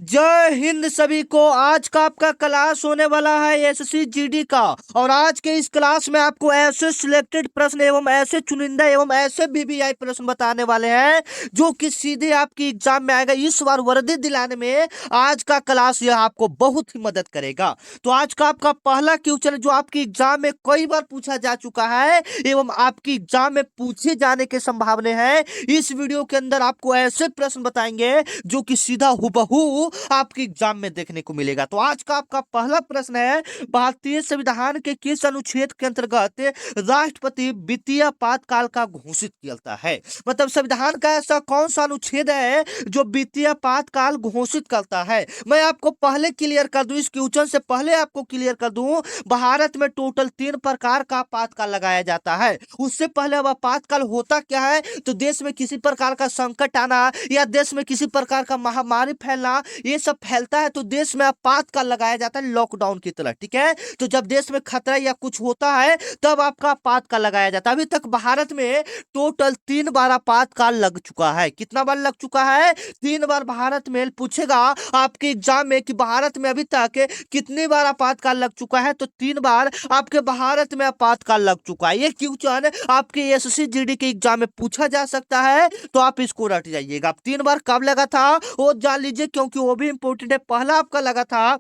जय हिंद सभी को। आज का आपका क्लास होने वाला है एसएससी जीडी का। और आज के इस क्लास में आपको ऐसे सिलेक्टेड प्रश्न एवं ऐसे चुनिंदा एवं ऐसे बीबीआई प्रश्न बताने वाले हैं जो कि सीधे आपकी एग्जाम में आएगा। इस बार वर्दी दिलाने में आज का क्लास यह आपको बहुत ही मदद करेगा। तो आज का आपका पहला क्वेश्चन जो आपकी एग्जाम में कई बार पूछा जा चुका है एवं आपकी एग्जाम में पूछे जाने के संभावना है। इस वीडियो के अंदर आपको ऐसे प्रश्न बताएंगे जो कि सीधा हुबहू आपके एग्जाम में देखने को मिलेगा। तो आज का आपका पहला प्रश्न है, भारतीय संविधान के किस अनुच्छेद के अंतर्गत राष्ट्रपति वित्तीय आपातकाल का घोषित किया है। मतलब संविधान का ऐसा कौन सा अनुच्छेद है जो वित्तीय आपातकाल घोषित करता है। मैं आपको पहले क्लियर कर दूं, इस क्वेश्चन से पहले आपको क्लियर कर दूं, भारत में टोटल 3 प्रकार का आपातकाल लगाया जाता है। उससे पहले अब आपातकाल होता क्या है, तो देश में किसी प्रकार का संकट आना या देश में किसी प्रकार का महामारी फैलना, ये सब फैलता है तो देश में आपातकाल लगाया जाता है लॉकडाउन की तरह। ठीक है, तो जब देश में खतरा या कुछ होता है तब आपका आपातकाल लगाया जाता है। अभी तक भारत में टोटल 3 बार आपातकाल लग चुका है। कितना बार लग चुका है? 3 बार। भारत में पूछेगा आपके एग्जाम में कि भारत में अभी तक कितनी बार आपातकाल लग चुका है, तो 3 बार आपके भारत में आपातकाल लग चुका है। ये क्वेश्चन आपके एसएससी जीडी के एग्जाम में पूछा जा सकता है, तो आप इसको रट जाइएगा। 3 बार कब लगा था वो जान लीजिए, क्योंकि वो भी इंपॉर्टेंट है। पहला आपका लगा था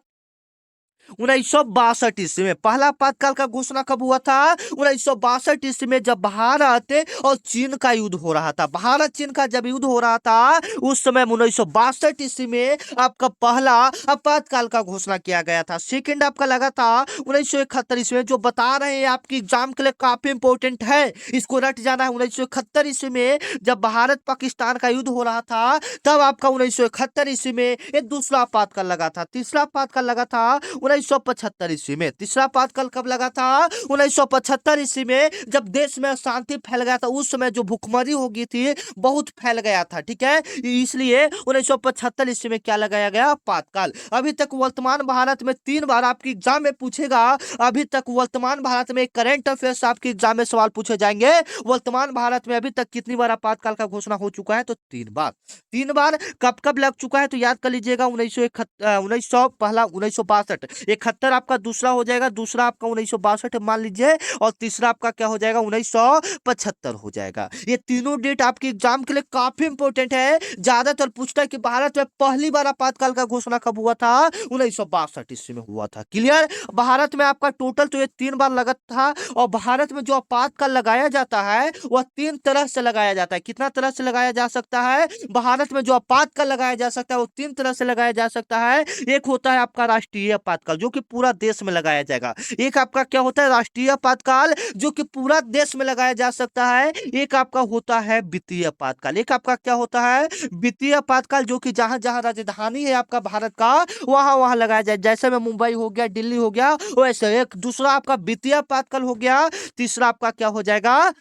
1962 ईस्वी में। पहला आपातकाल का घोषणा कब हुआ था? 1962 ईस्वी में, जब भारत और चीन का युद्ध हो रहा था। भारत चीन का जब युद्ध हो रहा था उस समय 1962 ईस्वी में आपका पहला आपातकाल का घोषणा किया गया था। सेकंड आपका लगा था 1971 ईस्वी में, जो बता रहे हैं आपकी एग्जाम के लिए काफी इंपॉर्टेंट है, इसको रट जाना है। 1971 ईस्वी में जब भारत पाकिस्तान का युद्ध हो रहा था तब आपका 1971 ईस्वी में एक दूसरा आपातकाल लगा था। तीसरा आपातकाल लगा था 1975 ईस्वी में। तीसरा आपातकाल कब लगा था? 1975 ईस्वी में, जब देश में अशांति फैल गया था। उस समय जो भुखमरी हो गई थी, बहुत फैल गया था। ठीक है, इसलिए 1975 ईस्वी में क्या लगाया गया? आपातकाल। अभी तक वर्तमान भारत में 3 बार आपकी एग्जाम में पूछेगा। अभी तक वर्तमान भारत में करंट अफेयर्स आपके एग्जाम में सवाल पूछे जाएंगे। वर्तमान भारत में अभी तक कितनी बार आपातकाल का घोषणा हो चुका है? तो 3 बार। 3 बार कब कब लग चुका है, तो याद कर लीजिएगा। 1900 पहला 1962, 71 आपका दूसरा हो जाएगा, दूसरा आपका 1962 मान लीजिए, और तीसरा आपका क्या हो जाएगा? 1975 हो जाएगा। ये तीनों डेट आपके एग्जाम के लिए काफी इंपॉर्टेंट है। ज्यादातर पूछता है कि भारत में पहली बार आपातकाल का घोषणा कब हुआ था? 1962 ईस्वी में हुआ था। क्लियर? भारत में आपका टोटल तो ये 3 बार लगा था। और भारत में जो आपातकाल लगाया जाता है वह 3 तरह से लगाया जाता है। कितना तरह से लगाया जा सकता है? भारत में जो आपातकाल लगाया जा सकता है वो 3 तरह से लगाया जा सकता है। एक होता है आपका राष्ट्रीय आपातकाल, जो कि पूरा देश में लगाया जाएगा। एक आपका क्या होता है? राष्ट्रीय आपातकाल, जो कि पूरा देश में लगाया जा सकता है। एक आपका होता है वित्तीय आपातकाल। एक आपका क्या होता है? वित्तीय आपातकाल, जो कि जहां जहां राजधानी है आपका भारत का, वहां वहां लगाया जाए। जैसे में मुंबई हो गया, दिल्ली हो गया, वैसे एक दूसरा आपका वित्तीय आपातकाल हो गया। तीसरा आपका क्या हो जाएगा?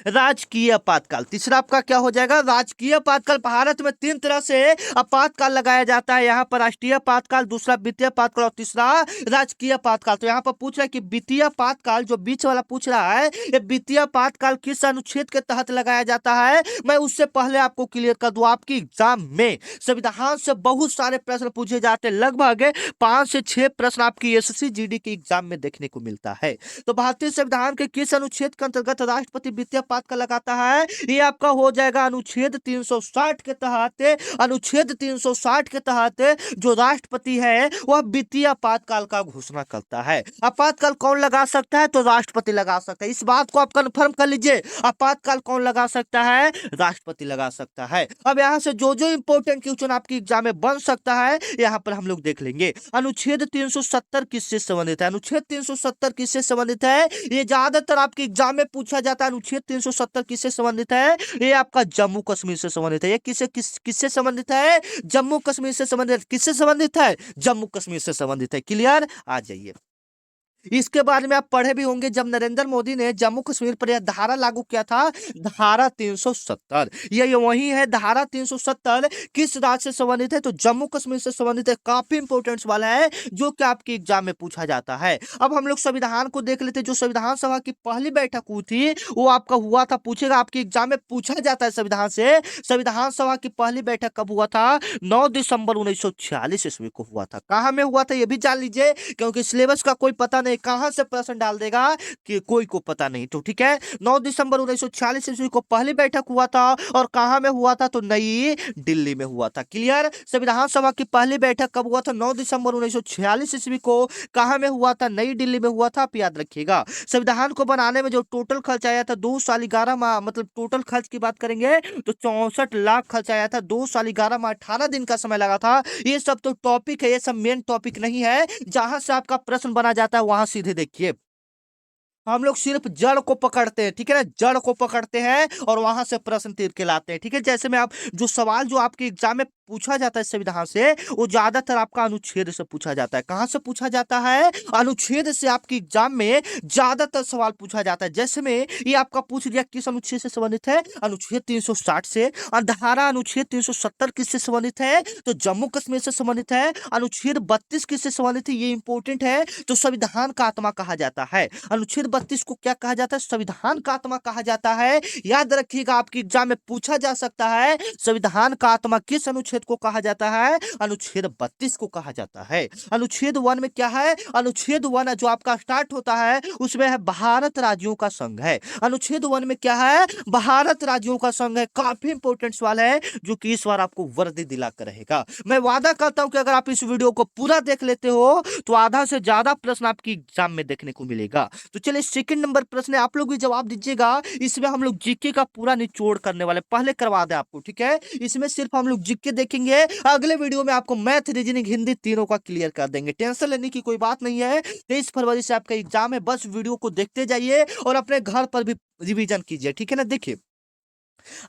राजकीय आपातकाल। तीसरा आपका क्या हो जाएगा? राजकीय आपातकाल। भारत में 3 तरह से आपातकाल लगाया जाता है। यहाँ पर राष्ट्रीय आपातकाल, दूसरा वित्तीय आपातकाल और तीसरा राजकीय आपातकाल। तो यहाँ पर पूछ रहा है कि वित्तीय आपातकाल, जो बीच वाला पूछ रहा है, ये वित्तीय आपातकाल किस अनुच्छेद के तहत लगाया जाता है। मैं उससे पहले आपको क्लियर कर दूं, आपकी एग्जाम में संविधान से बहुत सारे प्रश्न पूछे जाते हैं। लगभग 5 से 6 प्रश्न आपकी एसएससी जीडी के एग्जाम में देखने को मिलता है। तो भारतीय संविधान के किस अनुच्छेद के अंतर्गत राष्ट्रपति वित्तीय आपातकाल लगाता है? ये आपका हो जाएगा अनुच्छेद 360 के तहत। अनुच्छेद 360 के तहत जो राष्ट्रपति है वह वित्तीय आपातकाल का घोषणा करता है। आपातकाल कौन लगा सकता है? तो राष्ट्रपति लगा सकता है। इस बात को आप कंफर्म कर लीजिए। आपातकाल कौन लगा सकता है? राष्ट्रपति लगा सकता है। अब यहां से जो जो इंपॉर्टेंट क्वेश्चन आपकी एग्जाम में बन सकता है यहां पर हम लोग देख लेंगे। अनुच्छेद 370 किससे संबंधित है? अनुच्छेद 370 किससे संबंधित है? ये ज्यादातर आपके एग्जाम में पूछा जाता है। अनुच्छेद 370 किससे संबंधित है? ये आपका जम्मू कश्मीर से संबंधित है। ये किससे संबंधित है? जम्मू कश्मीर से संबंधित। किससे संबंधित है? जम्मू कश्मीर से संबंधित है। क्लियर? आ जाइए। इसके बारे में आप पढ़े भी होंगे, जब नरेंद्र मोदी ने जम्मू कश्मीर पर यह धारा लागू किया था, धारा 370। ये वही है धारा 370, किस राज्य से संबंधित है? तो जम्मू कश्मीर से संबंधित है। काफी इंपोर्टेंट वाला है, जो कि आपके एग्जाम में पूछा जाता है। अब हम लोग संविधान को देख लेते हैं। जो संविधान सभा की पहली बैठक हुई थी, वो आपका हुआ था, पूछेगा आपके एग्जाम में पूछा जाता है संविधान से। संविधान सभा की पहली बैठक कब हुआ था? 9 दिसंबर 1946 ईस्वी को हुआ था। कहां में हुआ था ये भी जान लीजिए, क्योंकि सिलेबस का कोई पता नहीं, कहां से प्रश्न डाल देगा कि कोई को पता नहीं। तो ठीक है, 9 दिसंबर 1946 ईस्वी को पहली बैठक हुआ था। और कहां में हुआ था? तो नई दिल्ली में हुआ था। क्लियर? संविधान सभा की पहली बैठक कब हुआ था? 9 दिसंबर 1946 ईस्वी को। कहां में हुआ था? नई दिल्ली में हुआ था। आप याद रखिएगा। संविधान को बनाने में जो टोटल खर्च आया था, 2 साल 11 माह, मतलब टोटल खर्च की बात करेंगे तो 64 लाख खर्च आया था। 2 साल 11 माह 18 दिन का समय लगा था। ये सब तो टॉपिक है, ये सब मेन टॉपिक नहीं है। जहां से आपका प्रश्न बना जाता है वहां सीधे देखिए। हम लोग सिर्फ जड़ को पकड़ते हैं, ठीक है ना, जड़ को पकड़ते हैं और वहां से प्रश्न तीर के लाते हैं। ठीक है, जैसे में आप जो सवाल जो आपके एग्जाम में पूछा जाता है संविधान से, वो ज्यादातर आपका अनुच्छेद से पूछा जाता है। कहां से पूछा जाता है? अनुच्छेद से आपके एग्जाम में ज्यादातर सवाल पूछा जाता है। जैसे में ये आपका पूछ दिया किस अनुच्छेद से संबंधित है? अनुच्छेद 360 से। और धारा अनुच्छेद 370 किससे संबंधित है? तो जम्मू कश्मीर से संबंधित है। अनुच्छेद 32 किससे संबंधित है? ये इंपॉर्टेंट है। तो संविधान का आत्मा कहा जाता है। अनुच्छेद 32 को क्या कहा जाता है? संविधान का आत्मा कहा जाता है। याद रखिएगा, आपके एग्जाम में पूछा जा सकता है संविधान का आत्मा किस अनुच्छेद को कहा जाता है? अनुच्छेद 32 को कहा जाता है। अनुच्छेद 1 में क्या है? अनुच्छेद 1 जो आपका स्टार्ट होता है उसमें है भारत राज्यों का संघ है। अनुच्छेद 1 में क्या है? भारत राज्यों का संघ है। काफी इंपोर्टेंट सवाल है, जो कि इस बार आपको वर्दी दिला कर रहेगा। मैं वादा करता हूं कि अगर आप इस वीडियो को पूरा देख लेते हो तो आधा से ज्यादा प्रश्न आपकी एग्जाम में देखने को मिलेगा। तो चलिए, सेकंड नंबर प्रश्न है, आप लोग भी जवाब दीजिएगा। इसमें हम लोग जीके का पूरा निचोड़ करने वाले, पहले करवा दे आपको, ठीक है। इसमें सिर्फ हम लोग जीके देखेंगे। अगले वीडियो में आपको मैथ, रीजनिंग, हिंदी तीनों का क्लियर कर देंगे। टेंशन लेने की कोई बात नहीं है। 23 फरवरी से आपका एग्जाम है। बस वीडियो को देखते जाइए और अपने घर पर भी रिवीजन कीजिए, ठीक है ना। देखिए,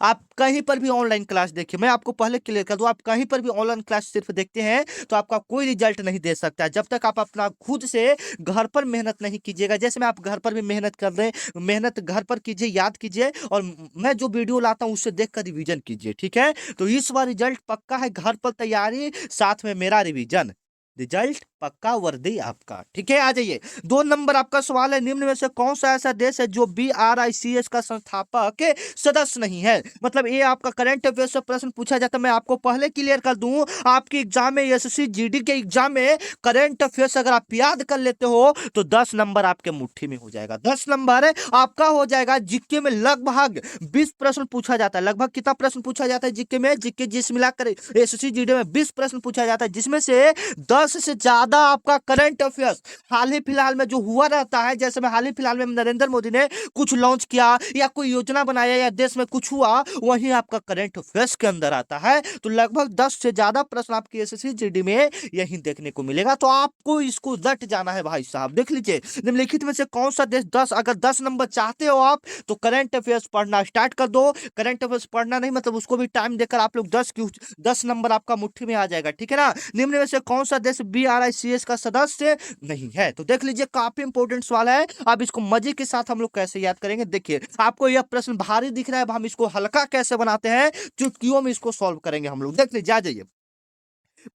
आप कहीं पर भी ऑनलाइन क्लास देखिए, मैं आपको पहले क्लियर कर दूं, आप कहीं पर भी ऑनलाइन क्लास सिर्फ देखते हैं तो आपका कोई रिजल्ट नहीं दे सकता जब तक आप अपना खुद से घर पर मेहनत नहीं कीजिएगा। जैसे मैं आप घर पर भी मेहनत कर रहे हैं, मेहनत घर पर कीजिए, याद कीजिए, और मैं जो वीडियो लाता हूं उससे देखकर रिवीजन कीजिए, ठीक है। तो इस बार रिजल्ट पक्का है, घर पर तैयारी, साथ में मेरा रिवीजन, रिजल्ट पक्का, वर्दी आपका, ठीक है। आ जाइए, 2 नंबर आपका सवाल है, निम्न में से कौन सा ऐसा देश है जो BRICS का संस्थापक सदस्य नहीं है? मतलब ये आपका करंट अफेयर्स से प्रश्न पूछा जाता है। मैं आपको पहले क्लियर कर दूं, आपके एग्जाम में, SSC GD के एग्जाम में करंट अफेयर्स अगर आप याद कर लेते हो तो 10 नंबर आपके मुट्ठी में हो जाएगा। 10 नंबर आपका हो जाएगा। जीके में लगभग 20 प्रश्न पूछा जाता है। लगभग कितना प्रश्न पूछा जाता है जीके में? जीके जिस मिलाकर SSC GD में 20 प्रश्न पूछा जाता है, जिसमें से 10 से ज्यादा आपका करंट अफेयर्स हाल ही फिलहाल में जो हुआ रहता है। जैसे में हाल ही फिलहाल में नरेंद्र मोदी ने कुछ लॉन्च किया या कोई योजना बनाया या देश में कुछ हुआ, वही आपका करंट अफेयर्स के अंदर आता है। तो लगभग 10 से ज्यादा प्रश्न आपकी SSC GD में यही देखने को मिलेगा। तो आपको इसको रट जाना है भाई साहब। देख लीजिए, निम्नलिखित में से कौन सा देश, 10 अगर 10 नंबर चाहते हो आप तो करंट अफेयर्स पढ़ना स्टार्ट कर दो। करंट अफेयर्स पढ़ना नहीं मतलब उसको भी टाइम देकर आप लोग 10 नंबर आपका मुट्ठी में आ जाएगा, ठीक है ना। निम्न में से कौन सा देश BRICS का सदस्य नहीं है? तो देख लीजिए, काफी इंपोर्टेंट सवाल है। अब इसको मजे के साथ हम लोग कैसे याद करेंगे, देखिए, आपको यह प्रश्न भारी दिख रहा है, अब हम इसको हल्का कैसे बनाते हैं, चुटकियों में इसको सॉल्व करेंगे हम लोग। देख लीजिए, आ जाइए।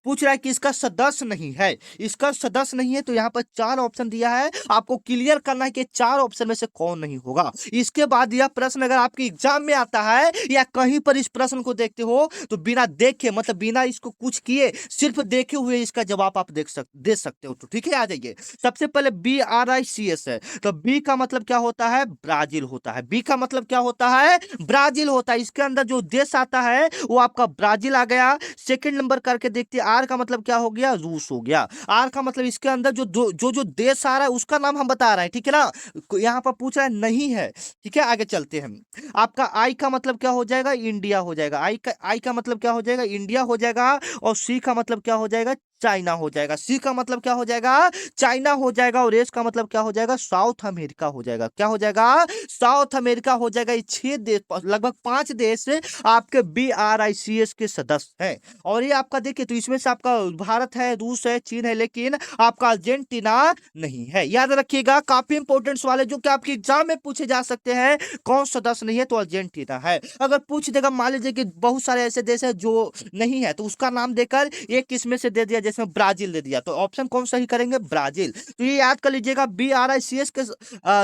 पूछ रहा है कि इसका सदस्य नहीं है, इसका सदस्य नहीं है, तो यहाँ पर 4 ऑप्शन दिया है। आपको क्लियर करना है कि 4 ऑप्शन में से कौन नहीं होगा। इसके बाद यह प्रश्न अगर आपके एग्जाम में आता है या कहीं पर इस प्रश्न को देखते हो तो बिना देखे, मतलब बिना इसको कुछ किए, सिर्फ देखे हुए इसका जवाब आप दे सकते हो। तो ठीक है, आ जाइए। सबसे पहले BRICS है, तो बी का मतलब क्या होता है? ब्राजील होता है। बी का मतलब क्या होता है? ब्राजील होता है। इसके अंदर जो देश आता है वो आपका ब्राजील आ गया। सेकंड नंबर करके देखते, आर का मतलब क्या हो गया? रूस हो गया। आर का मतलब इसके अंदर जो देश आ रहा है उसका नाम हम बता रहे हैं, ठीक है ना। यहाँ पर पूछ रहा है नहीं है, ठीक है। आगे चलते हैं। आपका आई का मतलब क्या हो जाएगा? इंडिया हो जाएगा। आई का मतलब क्या हो जाएगा? इंडिया हो जाएगा। और सी का मतलब क्या हो जाएगा? चाइना हो जाएगा। सी का मतलब क्या हो जाएगा? चाइना हो जाएगा। और एस का मतलब क्या हो जाएगा? साउथ अमेरिका हो जाएगा। क्या हो जाएगा? साउथ अमेरिका हो जाएगा। ये 6 देश, लगभग 5 देश आपके BRICS के सदस्य हैं। और ये आपका देखिए तो इसमें से आपका भारत है, रूस है, चीन है, लेकिन आपका अर्जेंटीना नहीं है। याद रखिएगा, काफी इंपोर्टेंट सवाल है जो कि आपके एग्जाम में पूछे जा सकते हैं। कौन सदस्य नहीं है? तो अर्जेंटीना है। अगर पूछ देगा, मान लीजिए कि बहुत सारे ऐसे देश है जो नहीं है, तो उसका नाम देकर एक इसमें से दे दिया, जैसे ब्राजील दे दिया, तो ऑप्शन कौन सही करेंगे? ब्राजील। तो ये याद कर लीजिएगा, BRICS के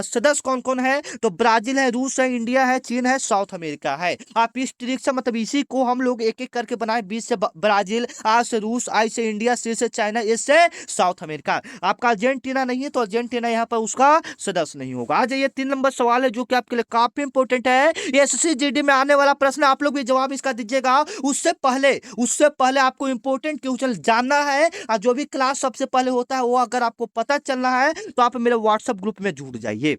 सदस्य कौन कौन है? तो ब्राजील है, रूस है, इंडिया है, चीन है, साउथ अमेरिका है। आप इस ट्रिक से मतलब इसी को हम लोग एक एक करके बनाए। 20 से ब्राजील, आर से रूस, आई से इंडिया, सी से चाइना, एस से साउथ अमेरिका। आपका अर्जेंटीना नहीं है, तो अर्जेंटीना यहाँ पर उसका सदस्य नहीं होगा। आज ये 3 नंबर सवाल है जो कि आपके लिए काफी इंपोर्टेंट है। ये SSC GD में आने वाला प्रश्न, आप लोग भी जवाब इसका दीजिएगा। उससे पहले आपको इंपोर्टेंट क्वेश्चन जानना है, और जो भी क्लास सबसे पहले होता है वो अगर आपको पता चलना है तो आप मेरे व्हाट्सएप ग्रुप में जुड़ जाइए।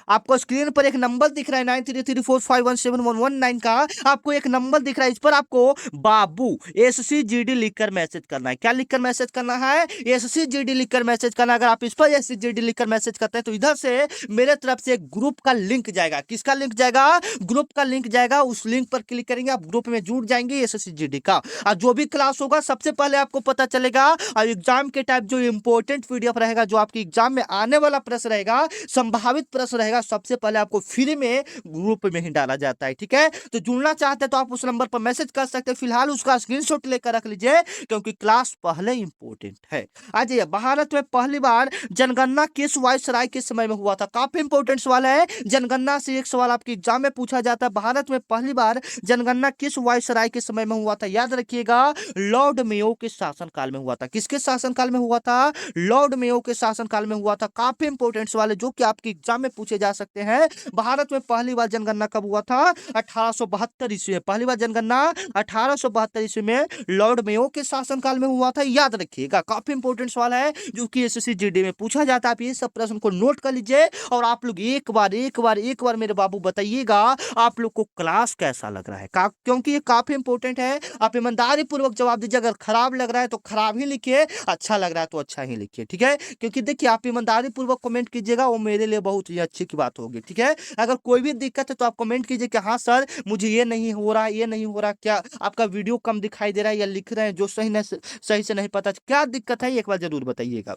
आपको स्क्रीन पर एक नंबर दिख रहा है 9334517119 का। आपको एक नंबर दिख रहा है, इस पर आपको बाबू SSC GD लिखकर मैसेज करना है। क्या लिखकर मैसेज करना है? SSC GD लिखकर मैसेज करना है। अगर आप इस पर SSC GD लिखकर मैसेज करते हैं तो इधर से मेरे तरफ से एक ग्रुप का लिंक जाएगा। किसका लिंक जाएगा? ग्रुप का लिंक जाएगा। उस लिंक पर क्लिक करेंगे, आप ग्रुप में जुड़ जाएंगे SSC GD का। और जो भी क्लास होगा सबसे पहले आपको पता चलेगा। और एग्जाम के टाइप जो इंपॉर्टेंट PDF रहेगा, जो आपके एग्जाम में आने वाला प्रश्न रहेगा, संभावित प्रश्न रहेगा, सबसे पहले आपको फ्री में ग्रुप में ही डाला जाता है। ठीक है, तो जुड़ना चाहते हैं तो आप उस नंबर पर मैसेज कर सकते हैं। फिलहाल उसका स्क्रीनशॉट लेकर रख लीजिए, क्योंकि क्लास पहले इंपॉर्टेंट है। आज ये भारत में पहली बार जनगणना किस वायसराय के समय में हुआ था? काफी इंपॉर्टेंट सवाल है। जनगणना से एक सवाल आपके एग्जाम में पूछा जाता है। भारत में पहली बार जनगणना किस वायसराय के समय में हुआ था? याद रखिएगा, लॉर्ड मेयो के शासनकाल में हुआ था। किसके शासनकाल में हुआ था? लॉर्ड मेयो के शासनकाल में हुआ था। काफी इंपॉर्टेंट सवाल है जो कि आपके एग्जाम में पूछे जा सकते हैं। भारत में पहली बार जनगणना कब हुआ था? 1872 ईस्वी में। पहली बार जनगणना 1872 ईस्वी में लॉर्ड मेयो के शासनकाल में हुआ था। याद रखिएगा, काफी इंपॉर्टेंट सवाल है जो कि SSC GD में पूछा जाता है। आप ये सब प्रश्न को नोट कर लीजिए, और आप लोग एक बार मेरे बाबू बताइएगा आप लोग को क्लास कैसा लग रहा है, क्योंकि ये काफी इंपॉर्टेंट है। आप ईमानदारी पूर्वक जवाब दीजिए। अगर खराब लग रहा है तो खराब ही लिखिए, अच्छा लग रहा है तो अच्छा ही लिखिए। ठीक है, क्योंकि देखिए आप ईमानदारी पूर्वक कमेंट कीजिएगा, वो मेरे लिए बहुत ही अच्छी की बात होगी। ठीक है, अगर कोई भी दिक्कत है तो आप कमेंट कीजिए कि हाँ सर मुझे ये नहीं हो रहा, ये नहीं हो रहा, क्या आपका वीडियो कम दिखाई दे रहा है, या लिख रहे हैं जो सही से नहीं पता, क्या दिक्कत है एक बार जरूर बताइएगा।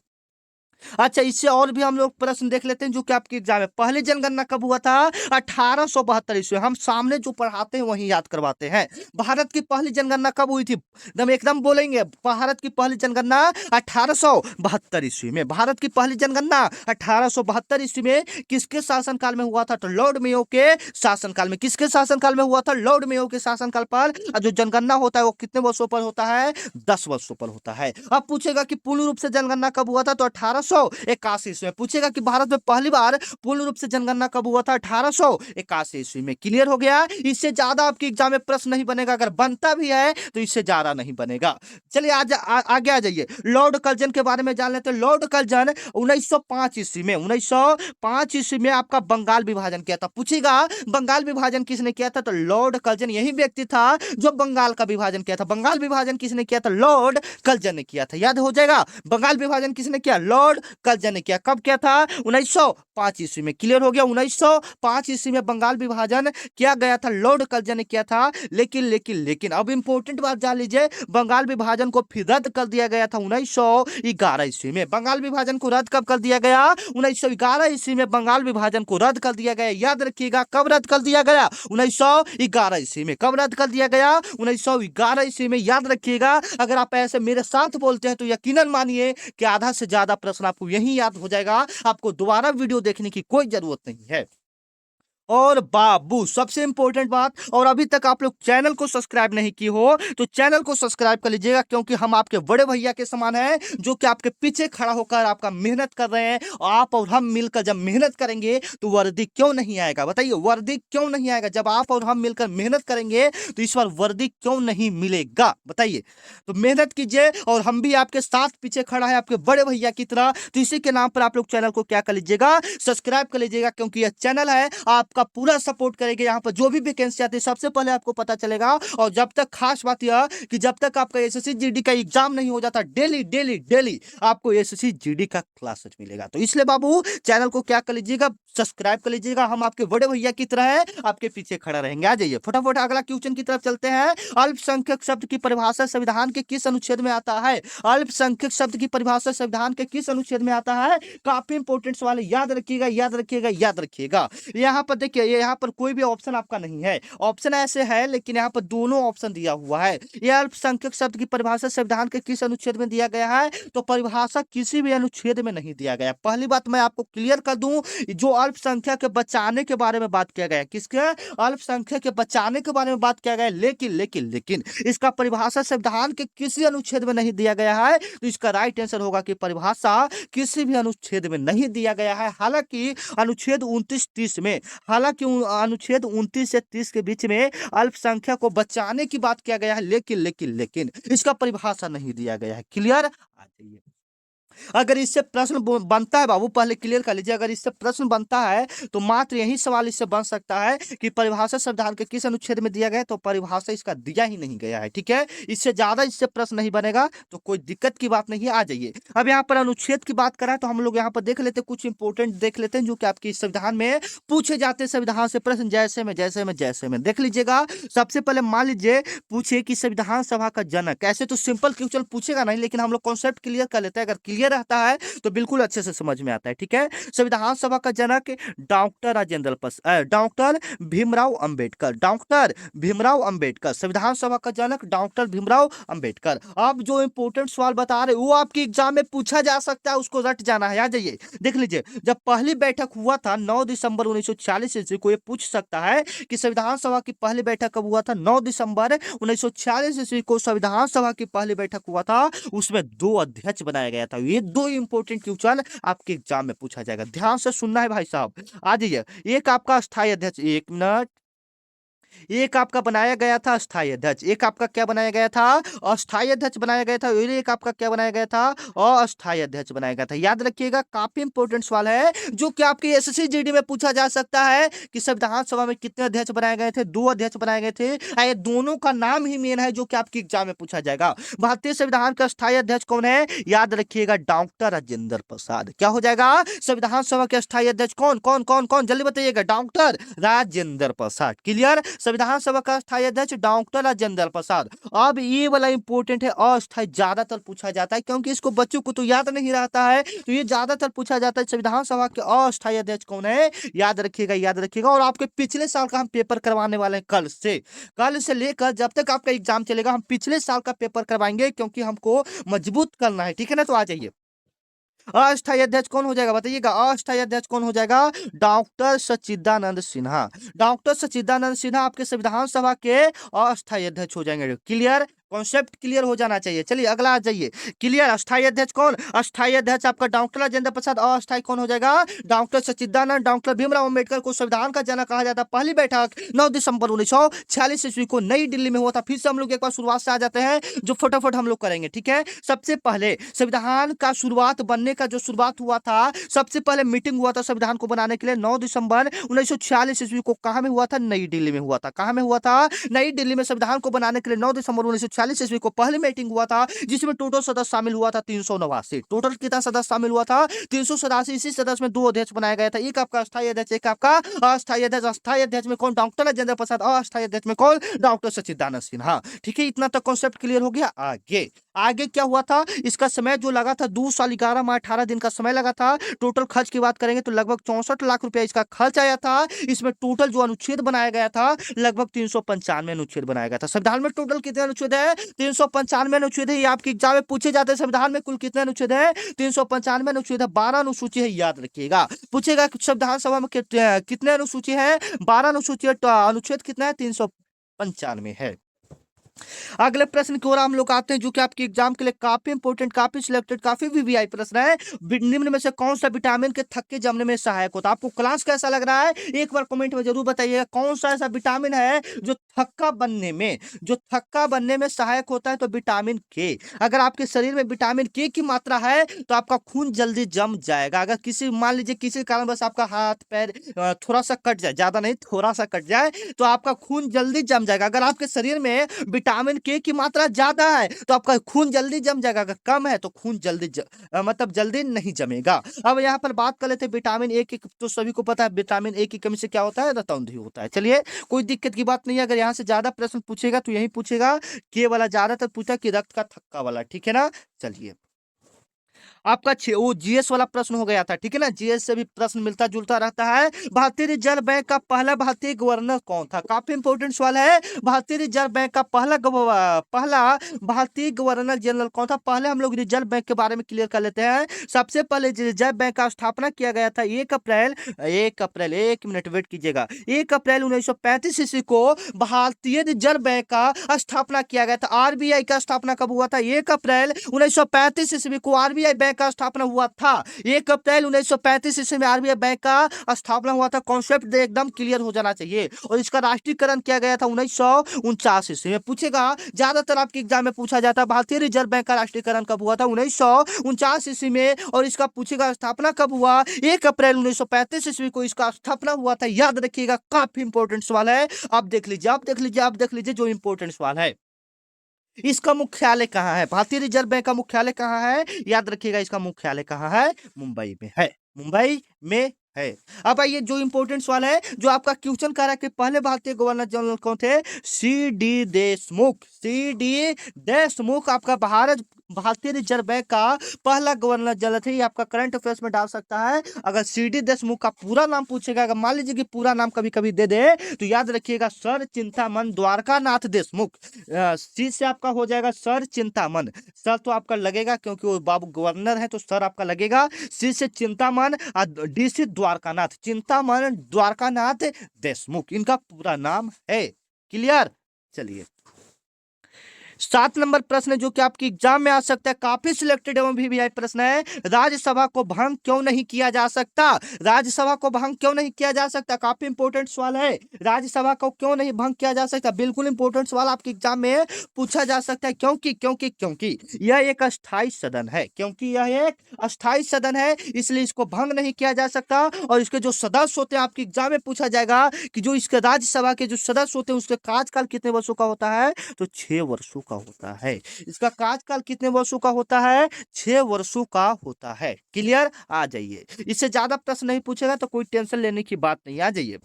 अच्छा, इससे और भी हम लोग प्रश्न देख लेते हैं जो कि आपके एग्जाम में। पहली जनगणना कब हुआ था? 1872 ईस्वी। हम सामने जो पढ़ाते हैं वही याद करवाते हैं। भारत की पहली जनगणना कब हुई थी? एकदम बोलेंगे, भारत की पहली जनगणना 1872 ईस्वी में। भारत की पहली जनगणना 1872 ईस्वी में किसके शासनकाल में हुआ था? तो लॉर्ड मेयो के शासनकाल में। किसके शासनकाल में हुआ था? लॉर्ड मेयो के शासनकाल पर। जो जनगणना होता है वो कितने वर्षों पर होता है? 10 वर्षों पर होता है। अब पूछेगा कि पूर्ण रूप से जनगणना कब हुआ था? तो 1881 ईस्वी में। पूछेगा कि भारत में पहली बार पूर्ण रूप से जनगणना कब हुआ था? 1881 ईस्वी में। क्लियर हो गया? इससे ज्यादा आपके एग्जाम में प्रश्न नहीं बनेगा। अगर बनता भी है तो इससे ज्यादा नहीं बनेगा। चलिए आगे आ जाइए। लॉर्ड कर्जन के बारे में जान लेते हैं। लॉर्ड कर्जन 1905 ईस्वी में, 1905 ईस्वी में आपका बंगाल विभाजन किया था। पूछेगा बंगाल विभाजन किसने किया था? तो लॉर्ड कर्जन यही व्यक्ति था जो बंगाल का विभाजन किया था। बंगाल विभाजन किसने किया था? लॉर्ड कर्जन ने किया था। याद हो जाएगा, बंगाल विभाजन किसने किया? लॉर्ड कर्जन ने किया। कब किया था? 1905 ईस्वी में। क्लियर हो गया? 1905 ईस्वी में बंगाल विभाजन किया गया था, लॉर्ड कर्जन ने किया था। लेकिन अब इंपॉर्टेंट बात जान लीजिए, बंगाल विभाजन को फिर रद्द कर दिया गया था 1911 ईस्वी में। बंगाल विभाजन को रद्द कब कर दिया गया? 1911 ईस्वी में बंगाल विभाजन को रद्द कर दिया गया। याद रखिएगा, कब रद्द कर दिया गया? 1911 ईस्वी में। कब रद्द कर दिया गया? 1911 ईस्वी में। याद रखिएगा, अगर आप ऐसे मेरे साथ बोलते हैं तो यकीनन मानिए कि आधा से ज्यादा प्रश्न आपको यही याद हो जाएगा। आपको दोबारा वीडियो देखने की कोई जरूरत नहीं है। और बाबू सबसे इंपॉर्टेंट बात, और अभी तक आप लोग चैनल को सब्सक्राइब नहीं की हो तो चैनल को सब्सक्राइब कर लीजिएगा, क्योंकि हम आपके बड़े भैया के समान हैं जो कि आपके पीछे खड़ा होकर आपका मेहनत कर रहे हैं। और आप और हम मिलकर जब मेहनत करेंगे तो वर्दी क्यों नहीं आएगा? बताइए, वर्दी क्यों नहीं आएगा? जब आप और हम मिलकर मेहनत करेंगे तो इस बार वर्दी क्यों नहीं मिलेगा? बताइए। तो मेहनत कीजिए, और हम भी आपके साथ पीछे खड़ा है आपके बड़े भैया की तरह। तो इसी के नाम पर आप लोग चैनल को क्या कर लीजिएगा? सब्सक्राइब कर लीजिएगा, क्योंकि यह चैनल है आप आपका पूरा सपोर्ट करेंगे। यहाँ पर जो भी वैकेंसी आती है सबसे पहले आपको पता चलेगा। और जब तक खास बात यह कि जब तक आपका एसएससी जीडी का एग्जाम नहीं हो जाता, डेली डेली डेली आपको एसएससी जीडी का क्लासेस मिलेगा। तो इसलिए बाबू चैनल को क्या कर लीजिएगा, सब्सक्राइब कर लीजिएगा। हम आपके बड़े भैया की तरह है, आपके पीछे खड़ा रहेंगे। आ जाइए फटाफट अगला क्वेश्चन की तरफ चलते हैं। अल्पसंख्यक शब्द की परिभाषा संविधान के किस अनुच्छेद में आता है? अल्पसंख्यक शब्द की परिभाषा संविधान के किस अनुच्छेद में आता है? काफी इंपोर्टेंट सवाल है, याद रखिएगा याद रखिएगा याद रखिएगा। यहाँ पर देखिए, यहाँ पर कोई भी ऑप्शन आपका नहीं है, ऑप्शन ऐसे है लेकिन यहाँ पर दोनों ऑप्शन दिया हुआ है। यह अल्पसंख्यक शब्द की परिभाषा संविधान के किस अनुच्छेद में दिया गया है? तो परिभाषा किसी भी अनुच्छेद में नहीं दिया गया। पहली बात मैं आपको क्लियर कर दूं, जो अल्पसंख्यक के बचाने के बारे में बात किया गया है, किसके? अल्पसंख्यक के बचाने के बारे में बात किया गया है, लेकिन लेकिन लेकिन इसका परिभाषा संविधान के किसी अनुच्छेद में नहीं दिया गया है। तो इसका राइट आंसर होगा कि परिभाषा किसी भी अनुच्छेद में नहीं दिया गया है। हालांकि अनुच्छेद 29-30 में, हालांकि अनुच्छेद 29 से 30 के बीच में अल्पसंख्यक को बचाने की बात किया गया है, लेकिन लेकिन लेकिन इसका परिभाषा नहीं दिया गया है। क्लियर? आ जाइए। अगर इससे प्रश्न बनता है बाबू, पहले क्लियर कर लीजिए, अगर इससे प्रश्न बनता है तो मात्र यही सवाल इससे बन सकता है कि परिभाषा संविधान के किस अनुच्छेद में दिया गया है। तो परिभाषा इसका दिया ही नहीं गया है, ठीक है। इससे ज्यादा इससे प्रश्न नहीं बनेगा तो कोई दिक्कत की बात नहीं है। आ जाइए, अब यहाँ पर अनुच्छेद की बात करें तो हम लोग यहाँ पर देख लेते हैं, कुछ इंपोर्टेंट देख लेते हैं जो कि आपकी संविधान में पूछे जाते हैं। संविधान से प्रश्न जैसे में देख लीजिएगा। सबसे पहले मान लीजिए पूछे कि संविधान सभा का जनक, ऐसे तो सिंपल क्वेश्चन पूछेगा नहीं, लेकिन हम लोग कॉन्सेप्ट क्लियर कर लेते हैं। अगर क्लियर रहता है तो बिल्कुल अच्छे से समझ में आता है, ठीक है। संविधान सभा का जनक doctor Rajendra Prasad, doctor Bhimrao Ambedkar, doctor Bhimrao Ambedkar, संविधान सभा का जनक डॉक्टर भीमराव अंबेडकर। अब जो इंपोर्टेंट सवाल बता रहे वो आपके एग्जाम में पूछा जा सकता है, उसको रट जाना है। आ जाइए, देख लीजिए, जब पहली बैठक हुआ था 9 दिसंबर 1946 ईस्वी को, ये पूछ सकता है कि संविधान सभा की पहली बैठक कब हुआ था? 9 दिसंबर 1946 ईस्वी को संविधान सभा की पहली बैठक हुआ था। उसमें 2 अध्यक्ष बनाया गया था। ये 2 इंपोर्टेंट क्वेश्चन आपके एग्जाम में पूछा जाएगा, ध्यान से सुनना है भाई साहब। आ जाइए, एक आपका अस्थायी अध्यक्ष, एक मिनट, एक आपका बनाया गया था अस्थायी अध्यक्ष, एक आपका क्या बनाया गया था? अस्थायी अध्यक्ष बनाया गया था। और एक आपका क्या बनाया गया था? अस्थायी अध्यक्ष बनाया गया था। याद रखिएगा, काफी इंपोर्टेंट सवाल है जो कि आपके एसएससी जीडी में पूछा जा सकता है कि संविधान सभा में कितने अध्यक्ष बनाए गए थे? 2 अध्यक्ष बनाए गए थे। ये दोनों का नाम ही मेन है जो कि आपके एग्जाम में पूछा जाएगा। भारतीय संविधान का अस्थायी अध्यक्ष कौन है? याद रखिएगा, डॉक्टर राजेंद्र प्रसाद। क्या हो जाएगा? संविधान सभा के अस्थायी अध्यक्ष कौन कौन कौन कौन? जल्दी बताइएगा, डॉक्टर राजेंद्र प्रसाद। क्लियर? संविधान सभा का अस्थायी अध्यक्ष डॉक्टर राजेंद्र प्रसाद। अब ये वाला इंपोर्टेंट है, अस्थायी, ज्यादातर पूछा जाता है क्योंकि इसको बच्चों को तो याद नहीं रहता है, तो ये ज्यादातर पूछा जाता है। संविधान सभा के अस्थायी अध्यक्ष कौन है? याद रखिएगा याद रखिएगा। और आपके पिछले साल का हम पेपर करवाने वाले हैं, कल से लेकर जब तक आपका एग्जाम चलेगा हम पिछले साल का पेपर करवाएंगे, क्योंकि हमको मजबूत करना है, ठीक है ना। तो आ जाइए, अस्थायी अध्यक्ष कौन हो जाएगा बताइएगा? अस्थायी अध्यक्ष कौन हो जाएगा? डॉक्टर सच्चिदानंद सिन्हा। डॉक्टर सच्चिदानंद सिन्हा आपके संविधान सभा के अस्थायी अध्यक्ष हो जाएंगे। क्लियर? कॉन्सेप्ट क्लियर हो जाना चाहिए। चलिए अगला आ जाइए। क्लियर? अस्थायी अध्यक्ष कौन? अस्थायी अध्यक्ष आपका डॉक्टर राजेंद्र प्रसाद। अस्थायी कौन हो जाएगा? डॉक्टर सच्चिदानंद। डॉक्टर भीमराव अंबेडकर को संविधान का जनक कहा जाता है। पहली बैठक 9 दिसंबर 1946 ईस्वी को नई दिल्ली में हुआ था। फिर से हम लोग एक बार शुरुआत से आ जाते हैं, जो फटाफट हम लोग करेंगे, ठीक है। सबसे पहले संविधान का शुरुआत बनने का जो शुरुआत हुआ था, सबसे पहले मीटिंग हुआ था संविधान को बनाने के लिए 9 दिसंबर 1946 ईस्वी को। कहां में हुआ था? नई दिल्ली में हुआ था। कहां में हुआ था? नई दिल्ली में संविधान को बनाने के लिए 9 दिसंबर 1946 ईस्वी को पहली मीटिंग हुआ था, जिसमें टोटल सदस्य शामिल हुआ था 389। टोटल कितना सदस्य शामिल हुआ था? 387। इसी सदस्य में 2 अध्यक्ष बनाया गया था, एक आपका अस्थायी अध्यक्ष, एक आपका अस्थायी अध्यक्ष। अस्थायी अध्यक्ष में कौन? डॉक्टर राजेंद्र प्रसाद। अस्थायी अध्यक्ष में कौन? डॉक्टर सच्चिदानंद सिन्हा। ठीक है, इतना तक कॉन्सेप्ट क्लियर हो गया। आगे आगे क्या हुआ था? इसका समय जो लगा था 2 साल 11 माह 18 दिन का समय लगा था। टोटल खर्च की बात करेंगे तो लगभग 64 लाख रुपया इसका खर्च आया था। इसमें टोटल जो अनुच्छेद बनाया गया था लगभग 395 अनुच्छेद बनाया गया था। संविधान में टोटल कितने अनुच्छेद है? 395 अनुच्छेद है। ये आपके एग्जाम में पूछे जाते हैं। संविधान में कुल कितने अनुच्छेद है? 395 अनुच्छेद है। 12 अनुसूची है, याद रखिएगा। पूछेगा संविधान सभा में कितने अनुसूची है? 12 अनुसूची। अनुच्छेद कितना है? 395 है। अगले प्रश्न की ओर हम लोग आते हैं, जो कि आपके एग्जाम के लिए काफी इंपोर्टेंट, काफी सिलेक्टेड, काफी वीवीआई प्रश्न है। निम्न में से कौन सा विटामिन के थक्के जमने में सहायक होता है? आपको क्लास कैसा लग रहा है एक बार कमेंट में जरूर बताइएगा। कौन सा ऐसा विटामिन है जो थक्का बनने में सहायक होता है? तो विटामिन के। अगर आपके शरीर में विटामिन के की मात्रा है तो आपका खून जल्दी जम जाएगा। अगर किसी मान लीजिए किसी कारण बस आपका हाथ पैर थोड़ा सा कट जाए, ज्यादा नहीं थोड़ा सा कट जाए, तो आपका खून जल्दी जम जाएगा। अगर आपके शरीर में विटामिन के की मात्रा ज्यादा है तो आपका खून जल्दी जम जाएगा, अगर कम है तो खून मतलब जल्दी नहीं जमेगा। अब यहाँ पर बात कर लेते हैं विटामिन ए की। तो सभी को पता है विटामिन ए की कमी से क्या होता है? रतौंधी होता है। चलिए, कोई दिक्कत की बात नहीं है। अगर यहाँ से ज्यादा प्रश्न पूछेगा तो यही पूछेगा, के वाला ज्यादातर पूछा कि रक्त का थक्का वाला, ठीक है ना। चलिए, आपका वो जीएस वाला प्रश्न हो गया था, ठीक है ना। जीएस से भी प्रश्न मिलता जुलता रहता है। भारतीय रिजर्व बैंक का पहला भारतीय गवर्नर कौन था? काफी इंपोर्टेंट सवाल है। भारतीय रिजर्व बैंक का पहला भारतीय गवर्नर जनरल कौन था? पहले हम लोग रिजर्व बैंक के बारे में क्लियर कर लेते हैं। सबसे पहले रिजर्व बैंक का स्थापना किया गया था 1 अप्रैल 1 मिनट वेट कीजिएगा, 1 अप्रैल 1935 ईस्वी को भारतीय रिजर्व बैंक का स्थापना किया गया था। आरबीआई का स्थापना कब हुआ था? 1 अप्रैल 1935 ईस्वी को आरबीआई बैंक का स्थापना हुआ था। 1 अप्रैल 1935 ईस्वी में आरबीआई बैंक का स्थापना हुआ था। कॉन्सेप्ट एकदम क्लियर हो जाना चाहिए। और इसका राष्ट्रीयकरण किया गया था 1949 ईस्वी में। पूछेगा, ज्यादातर आपके एग्जाम में पूछा जाता है भारतीय रिजर्व बैंक का राष्ट्रीयकरण कब हुआ था? 1949 ईस्वी में। और इसका पूछेगा स्थापना कब हुआ? 1 अप्रैल 1935 ईस्वी को इसका स्थापना हुआ था। याद रखिएगा, काफी इंपॉर्टेंट सवाल है। आप देख लीजिए जो इंपॉर्टेंट सवाल है। इसका मुख्यालय कहाँ है? भारतीय रिजर्व बैंक का मुख्यालय कहाँ है? याद रखिएगा, इसका मुख्यालय कहाँ है? मुंबई में है। मुंबई में है। अब आइए, जो इंपॉर्टेंट सवाल है, जो आपका क्वेश्चन कर रहा है कि पहले भारतीय गवर्नर जनरल कौन थे? सी डी देशमुख आपका भारतीय रिजर्व बैंक का पहला गवर्नर जनरल थे। ये आपका करंट अफेयर्स में डाल सकता है। अगर सी डी देशमुख का पूरा नाम पूछेगा, अगर मान लीजिए कि पूरा नाम कभी कभी दे दे, तो याद रखिएगा सर चिंतामन द्वारकानाथ देशमुख। सी से आपका हो जाएगा सर चिंतामन। सर तो आपका लगेगा क्योंकि वो बाबू गवर्नर है, तो सर आपका लगेगा। सी से चिंतामन और डी से द्वारकानाथ, चिंतामन द्वारकानाथ देशमुख इनका पूरा नाम है। क्लियर। चलिए, 7 नंबर प्रश्न जो कि आपकी एग्जाम में आ सकता है, काफी सिलेक्टेड एवं वीवीआई प्रश्न है। राज्यसभा को भंग क्यों नहीं किया जा सकता? राज्यसभा को भंग क्यों नहीं किया जा सकता? काफी इंपोर्टेंट सवाल है। राज्यसभा को क्यों नहीं भंग किया जा सकता? बिल्कुल इंपोर्टेंट सवाल आपके एग्जाम में पूछा जा सकता है। क्योंकि यह एक अस्थायी सदन है। क्योंकि यह एक अस्थायी सदन है, इसलिए इसको भंग नहीं किया जा सकता। और इसके जो सदस्य होते हैं, आपके एग्जाम में पूछा जाएगा कि जो इसके राज्यसभा के जो सदस्य होते हैं उसके कार्यकाल कितने वर्षों का होता है? तो 6 वर्षों का होता है। इसका कार्यकाल कितने वर्षों का होता है? 6 वर्षों का होता है। क्लियर। आ जाइए, इससे ज्यादा प्रश्न नहीं पूछेगा तो कोई टेंशन लेने की बात नहीं। आ जाइए,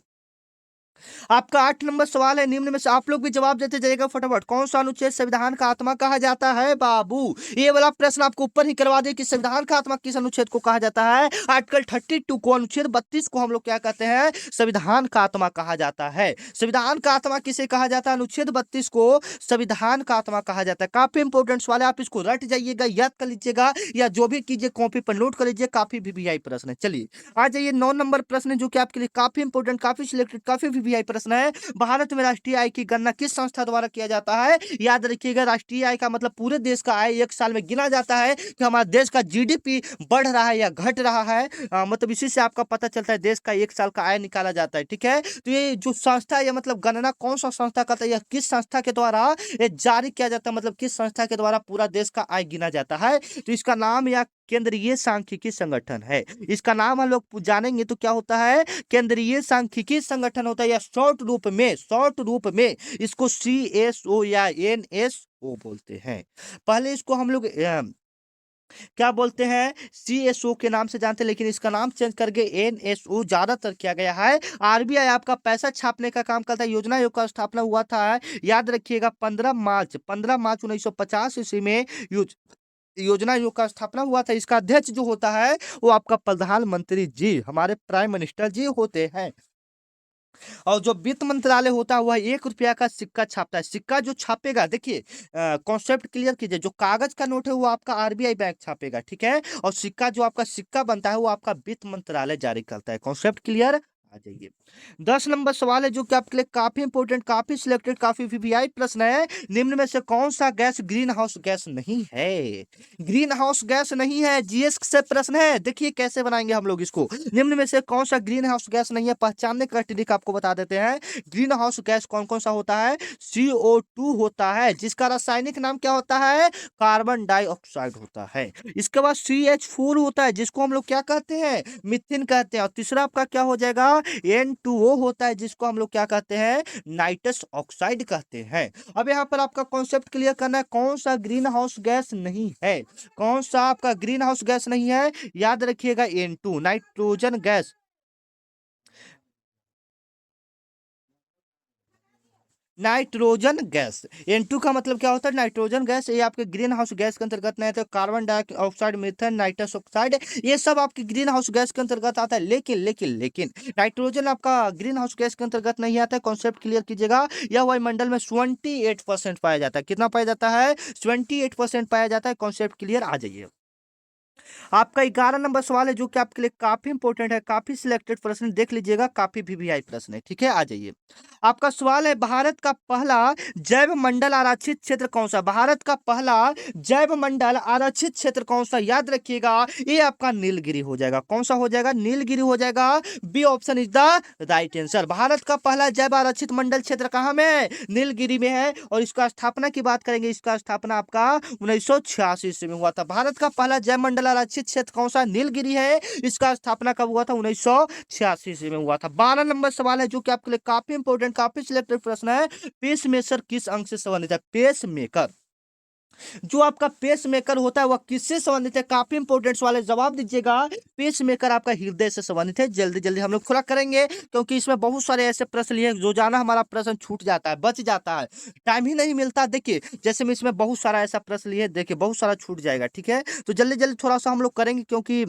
आपका 8 नंबर सवाल है। निम्न में से आप लोग भी जवाब देते जाइएगा फटाफट। कौन सा अनुच्छेद संविधान का आत्मा कहा जाता है? बाबू, ये वाला प्रश्न आपको ऊपर ही करवा दे कि संविधान का आत्मा किस अनुच्छेद को कहा जाता है? आर्टिकल 32 को, अनुच्छेद 32 को हम लोग क्या कहते हैं? संविधान का आत्मा कहा जाता है। संविधान का आत्मा किसे कहा जाता है? अनुच्छेद 32 को संविधान का आत्मा कहा जाता है। काफी इंपोर्टेंट सवाल है, आप इसको रट जाइएगा, याद कर लीजिएगा, या जो भी कीजिए कॉपी पर नोट कर लीजिए। काफी वीवीआई प्रश्न है। चलिए, आ जाइए 9 नंबर प्रश्न जो कि आपके लिए काफी इंपोर्टेंट, काफी सिलेक्टेड, काफी वीवीआई प्रश्न है। भारत में राष्ट्रीय आय की गणना किस संस्था द्वारा किया जाता है? याद रखिएगा, राष्ट्रीय आय का मतलब पूरे देश का आय एक साल में गिना जाता है कि हमारे देश का जीडीपी बढ़ रहा है या घट रहा है। मतलब इसी से आपका पता चलता है देश का एक साल का आय निकाला जाता है। ठीक है, तो ये जो संस्था है, मतलब गणना कौन सा संस्था करता है या किस संस्था के द्वारा ये जारी किया जाता है, मतलब किस संस्था के द्वारा पूरा देश का आय गिना जाता है? तो इसका नाम या केंद्रीय सांख्यिकी संगठन है। इसका नाम हम लोग जानेंगे तो क्या होता है? केंद्रीय सांख्यिकी संगठन होता है, या शॉर्ट रूप में इसको CSO या NSO बोलते हैं। पहले इसको हम लोग क्या बोलते हैं? CSO के नाम से जानते हैं, लेकिन इसका नाम चेंज करके NSO ज्यादातर किया गया है। आरबीआई आपका पैसा छापने का काम करता है। योजना आयोग का स्थापना हुआ था, याद रखिएगा, 15 मार्च 1950 ईस्वी में योजना आयोग का स्थापना हुआ था। इसका अध्यक्ष जो होता है वो आपका प्रधानमंत्री जी, हमारे प्राइम मिनिस्टर जी होते हैं। और जो वित्त मंत्रालय होता है वह 1 रुपया का सिक्का छापता है। सिक्का जो छापेगा, देखिए कॉन्सेप्ट क्लियर कीजिए, जो कागज का नोट है वो आपका आरबीआई बैंक छापेगा, ठीक है। और सिक्का जो आपका सिक्का बनता है वो आपका वित्त मंत्रालय जारी करता है। Concept clear. आ जाइए। 10 नंबर सवाल है जो कि आपके लिए काफी इंपोर्टेंट, काफी सिलेक्टेड, काफी वीवीआई प्रश्न है। निम्न में से कौन सा गैस ग्रीन हाउस गैस नहीं है? ग्रीन हाउस गैस नहीं है, जीएस से प्रश्न है। देखिए कैसे बनाएंगे हम लोग इसको। निम्न में से कौन सा ग्रीन हाउस गैस नहीं है, पहचानने का ट्रिक आपको बता देते हैं। ग्रीन हाउस गैस कौन कौन सा होता है? CO2 होता है, जिसका रासायनिक नाम क्या होता है? कार्बन डाइऑक्साइड होता है। इसके बाद CH4 होता है, जिसको हम लोग क्या कहते हैं? मिथेन कहते हैं। और तीसरा आपका क्या हो जाएगा? N2O होता है, जिसको हम लोग क्या कहते हैं? नाइट्रस ऑक्साइड कहते हैं। अब यहाँ पर आपका कॉन्सेप्ट क्लियर करना है, कौन सा ग्रीन हाउस गैस नहीं है। कौन सा आपका ग्रीन हाउस गैस नहीं है? याद रखिएगा N2 nitrogen gas. Nitrogen gas, N2 का मतलब क्या होता है? Nitrogen gas. ये आपके ग्रीन हाउस गैस के अंतर्गत नहीं आता। Carbon dioxide, methane, nitrous oxide, ये सब आपके ग्रीन हाउस गैस के अंतर्गत आता है। लेकिन नाइट्रोजन आपका ग्रीन हाउस गैस के अंतर्गत नहीं आता है। कॉन्सेप्ट क्लियर कीजिएगा। यह वायुमंडल में 28% पाया जाता है। कितना पाया जाता है? 28% पाया जाता है। कॉन्सेप्ट क्लियर, आ जाइए। आपका 11 नंबर सवाल है जो कि आपके लिए काफी इंपॉर्टेंट है, काफी सिलेक्टेड प्रश्न, देख लीजिएगा, काफी वीवीआई प्रश्न है। ठीक है, आ जाइए। आपका सवाल है, भारत का पहला जैव मंडल आरक्षित क्षेत्र कौन सा? भारत का पहला जैव मंडल आरक्षित क्षेत्र कौन सा? याद रखिएगा, ये आपका नीलगिरी हो जाएगा। कौन सा हो जाएगा? नीलगिरी हो जाएगा। B option is the right answer. Bharat का पहला जैव आरक्षित मंडल क्षेत्र कहाँ में है? नीलगिरी में है। और इसका स्थापना की बात करेंगे, इसका स्थापना आपका 1986 ईस्वी में हुआ था। भारत का पहला जैव मंडल आरक्षित क्षेत्र कौन सा? नीलगिरी है। इसका स्थापना कब हुआ था? 1986 ईस्वी में हुआ था। 12 नंबर सवाल है जो कि आपके लिए काफी इंपोर्टेंट, काफी सिलेक्टेड प्रश्न है। पेसमेकर किस अंग से संबंधित है? पेसमेकर, जो आपका पेस मेकर होता है वह किससे संबंधित है? काफी इंपोर्टेंट सवाल है, जवाब दीजिएगा। पेस मेकर आपका हृदय से संबंधित है। जल्दी जल्दी हम लोग थोड़ा करेंगे, क्योंकि इसमें बहुत सारे ऐसे प्रश्न लिए रोजाना हमारा प्रश्न छूट जाता है, बच जाता है, टाइम ही नहीं मिलता। देखिए जैसे मैं इसमें बहुत सारा ऐसा प्रश्न लिए, देखिए बहुत सारा छूट जाएगा। ठीक है, तो जल्दी जल्दी थोड़ा सा हम लोग करेंगे, क्योंकि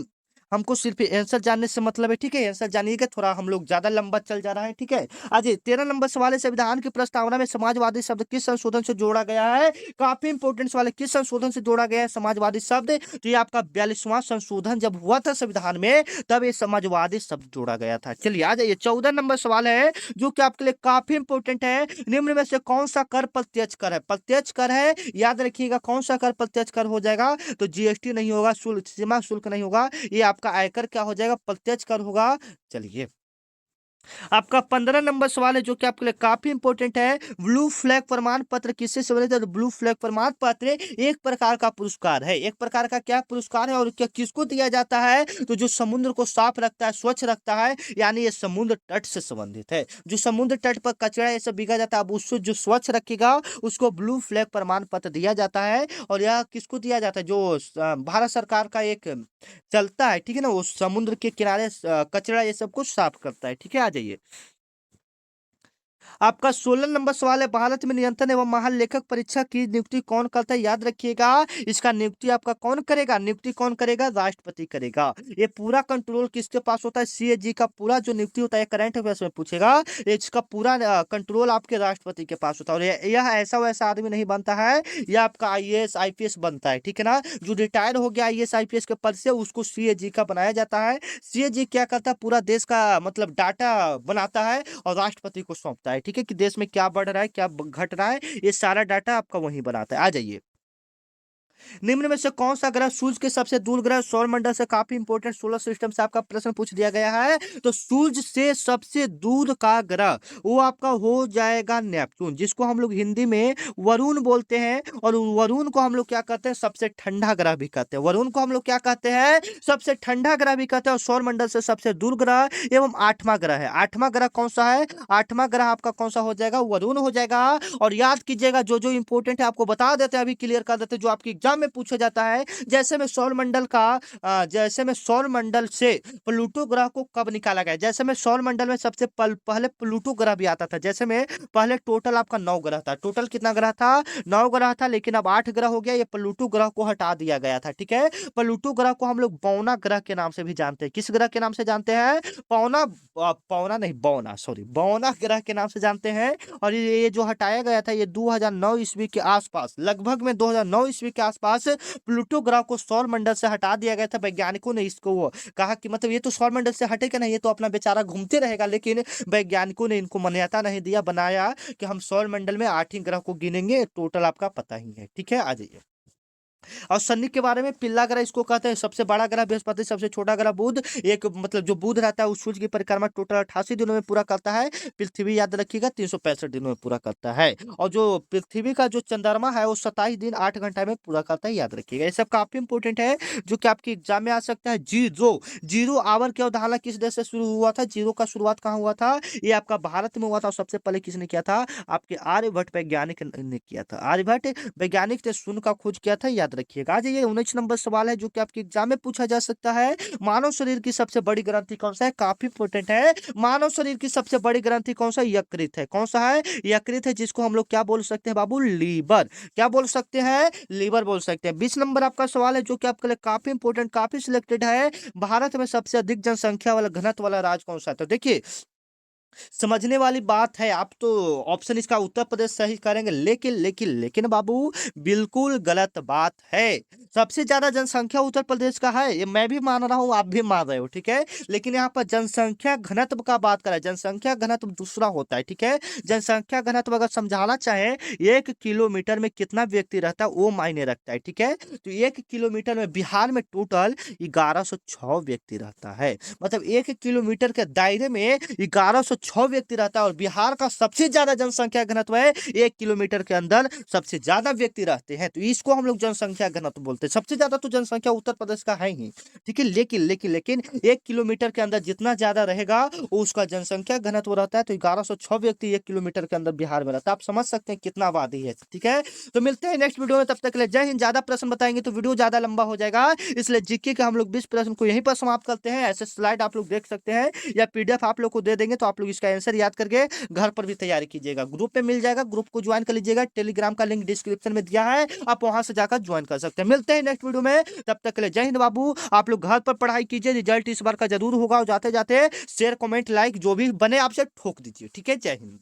हमको सिर्फ आंसर जानने से मतलब है। ठीक है, आंसर जानिएगा, थोड़ा हम लोग ज्यादा लंबा चल जा रहा है। ठीक है, आज 13 नंबर सवाल है, संविधान की प्रस्तावना में समाजवादी शब्द किस संशोधन से जोड़ा गया है? काफी इंपोर्टेंट सवाल है, किस संशोधन से जोड़ा गया है समाजवादी शब्द? तो ये आपका 42वां संशोधन जब हुआ था संविधान में, तब ये समाजवादी शब्द जोड़ा गया था। चलिए आ जाइए, 14 नंबर सवाल है जो कि आपके लिए काफी इंपोर्टेंट है। निम्न में से कौन सा कर प्रत्यक्ष कर है? प्रत्यक्ष कर है, याद रखिएगा। कौन सा कर प्रत्यक्ष कर हो जाएगा? तो जीएसटी नहीं होगा, शुल्क, सीमा शुल्क नहीं होगा, ये आपका आयकर क्या हो जाएगा? प्रत्यक्ष कर होगा। चलिए, आपका 15 नंबर सवाल है जो कि आपके लिए काफी इंपॉर्टेंट है। ब्लू फ्लैग प्रमाण पत्र किससे संबंधित है? तो ब्लू फ्लैग प्रमाण पत्र एक प्रकार का पुरस्कार है। एक प्रकार का क्या पुरस्कार है? और क्या किसको दिया जाता है? तो जो समुद्र को साफ रखता है, स्वच्छ रखता है, यानी ये समुद्र तट से संबंधित है। जो समुद्र तट पर कचरा ये सब बिगा जाता है, अब उसको जो स्वच्छ रखेगा उसको ब्लू फ्लैग प्रमाण पत्र दिया जाता है। और यह किसको दिया जाता है? जो भारत सरकार का एक चलता है, ठीक है ना, वो समुद्र के किनारे कचरा ये सब कुछ साफ करता है। ठीक है, आ जाइए। आपका 16 नंबर सवाल है, भारत में नियंत्रण एवं महालेखक परीक्षा की नियुक्ति कौन करता है? याद रखिएगा, इसका नियुक्ति आपका कौन करेगा? नियुक्ति कौन करेगा? राष्ट्रपति करेगा। ये पूरा कंट्रोल किसके पास होता है? CAG का पूरा जो नियुक्ति होता है, करंट अफेयर्स में पूछेगा, इसका पूरा कंट्रोल आपके राष्ट्रपति के पास होता है। और यह ऐसा वैसा आदमी नहीं बनता है, यह आपका IAS IPS बनता है। ठीक है ना, जो रिटायर हो गया IAS IPS के पद से, उसको CAG का बनाया जाता है। CAG क्या करता है? पूरा देश का मतलब डाटा बनाता है और राष्ट्रपति को सौंपता है। ठीक है, कि देश में क्या बढ़ रहा है, क्या घट रहा है, ये सारा डाटा आपका वही बनाता है। आ जाइए। निम्न में से कौन सा ग्रह सूर्य के सबसे दूर ग्रह? सौर मंडल से काफी इंपोर्टेंट, सोलर सिस्टम से आपका प्रश्न पूछ दिया गया है। तो सूर्य से सबसे दूर का ग्रह वो आपका हो जाएगा नेपच्यून, जिसको हम लोग हिंदी में वरुण बोलते हैं। और वरुण को हम लोग क्या कहते हैं? सबसे ठंडा ग्रह भी कहते हैं। वरुण को हम लोग क्या कहते हैं? सबसे ठंडा ग्रह भी कहते हैं। और सौर मंडल से सबसे दूर ग्रह एवं 8वां ग्रह है। 8वां ग्रह कौन सा है? 8वां ग्रह आपका कौन सा हो जाएगा? वरुण हो जाएगा। और याद कीजिएगा, जो जो इंपोर्टेंट है आपको बता देते हैं, अभी क्लियर कर देते हैं, जो आपके एग्जाम में पूछा जाता है। जैसे में सौर मंडल से प्लूटो ग्रह को कब निकाला गया? जैसे में सौर मंडल में सबसे पहले प्लूटो ग्रह भी आता था। जैसे में पहले टोटल आपका 9 ग्रह था। टोटल कितना ग्रह था? 9 ग्रह था, लेकिन अब 8 ग्रह हो गया। ये प्लूटो ग्रह को हटा दिया गया था। ठीक है, प्लूटो ग्रह को हम लोग बौना ग्रह के नाम से भी जानते हैं। किस ग्रह के नाम से जानते हैं? पौना, पौना नहीं, बौना, सॉरी, बौना ग्रह के नाम से जानते हैं। और ये जो हटाया गया था, ये 2009 ईस्वी के आसपास, लगभग में 2009 ईस्वी के आसपास आसपास प्लूटो ग्रह को सौर मंडल से हटा दिया गया था। वैज्ञानिकों ने इसको वो कहा कि मतलब ये तो सौर मंडल से हटेगा नहीं, ये तो अपना बेचारा घूमते रहेगा, लेकिन वैज्ञानिकों ने इनको मान्यता नहीं दिया, बनाया कि हम सौर मंडल में 8 ही ग्रह को गिनेंगे, टोटल आपका पता ही है। ठीक है, आ जाइए। और शनि के बारे में पिल्ला ग्रह इसको कहते हैं। सबसे बड़ा ग्रह बृहस्पति, सबसे छोटा ग्रह बुध। एक मतलब जो बुध रहता है वो सूर्य की परिक्रमा टोटल 88 दिनों में पूरा करता है। पृथ्वी याद रखिएगा 365 दिनों में पूरा करता है। और जो पृथ्वी का जो चंद्रमा है वो 27 दिन 8 घंटा में पूरा करता है, याद रखिएगा। ये सब काफी इंपोर्टेंट है जो कि आपके एग्जाम में आ सकता है। जीरो जीरो आवर की अवधारणा किस देश से शुरू हुआ था? जीरो का शुरुआत कहाँ हुआ था? ये आपका भारत में हुआ था। और सबसे पहले किसने किया था? आपके आर्यभट्ट वैज्ञानिक ने किया था। आर्यभट्ट वैज्ञानिक ने शून्य का खोज किया था, याद रखिएगा। आज ये 19 नंबर सवाल है जो कि आपके एग्जाम में पूछा जा सकता है। मानव शरीर की सबसे बड़ी ग्रंथि कौन सा है? काफी इंपोर्टेंट है। मानव शरीर की सबसे बड़ी ग्रंथि कौन सा? यकृत है। कौन सा है? यकृत है, जिसको हम लोग क्या बोल सकते हैं बाबू? लीवर। क्या बोल सकते हैं? लीवर बोल सकते हैं। 20 नंबर आपका सवाल है जो कि आपके लिए काफी इंपोर्टेंट, काफी सिलेक्टेड है। भारत में सबसे अधिक जनसंख्या वाला घनत्व वाला राज्य कौन सा है? तो देखिए, समझने वाली बात है। आप तो ऑप्शन इसका उत्तर प्रदेश सही करेंगे, लेकिन लेकिन लेकिन बाबू बिल्कुल गलत बात है। सबसे ज्यादा जनसंख्या उत्तर प्रदेश का है, ये मैं भी मान रहा हूँ, आप भी मान रहे हो, ठीक है। लेकिन यहाँ पर जनसंख्या घनत्व का बात करें, जनसंख्या घनत्व दूसरा होता है, ठीक है। जनसंख्या घनत्व अगर समझाना चाहे 1 किलोमीटर में कितना व्यक्ति रहता है वो मायने रखता है, ठीक है। तो 1 किलोमीटर में बिहार में टोटल 1106 व्यक्ति रहता है। मतलब 1 किलोमीटर के दायरे में 1106 व्यक्ति रहता है। और बिहार का सबसे ज्यादा जनसंख्या घनत्व है, 1 किलोमीटर के अंदर सबसे ज्यादा व्यक्ति रहते हैं, तो इसको हम लोग जनसंख्या घनत्व बोलते हैं। सबसे ज्यादा तो जनसंख्या उत्तर प्रदेश का है ही, ठीक है। लेकिन लेकिन लेकिन 1 किलोमीटर के अंदर जितना ज्यादा रहेगा वो उसका जनसंख्या घनत्व रहता है। तो 1106 व्यक्ति 1 किलोमीटर के अंदर बिहार में रहता है। आप समझ सकते हैं कितना आबादी है, ठीक है। तो मिलते हैं नेक्स्ट वीडियो में, तब तक के लिए जय हिंद। ज्यादा प्रश्न बताएंगे तो वीडियो ज्यादा लंबा हो जाएगा, इसलिए जीके के हम लोग 20 प्रश्न को यहीं पर समाप्त करते हैं। ऐसे स्लाइड आप लोग देख सकते हैं या पीडीएफ आप लोग को दे देंगे, तो आप लोग इसका आंसर याद करके घर पर भी तैयारी कीजिएगा। ग्रुप पे मिल जाएगा, ग्रुप को ज्वाइन कर लीजिएगा। टेलीग्राम का लिंक डिस्क्रिप्शन में दिया है, आप वहां से जाकर ज्वाइन कर सकते हैं। मिलते हैं नेक्स्ट वीडियो में, तब तक के लिए जय हिंद बाबू। आप लोग घर पर पढ़ाई कीजिए, रिजल्ट इस बार का जरूर होगा। और जाते जाते शेयर कमेंट लाइक जो भी बने आपसे ठोक दीजिए, ठीक है। जय हिंद।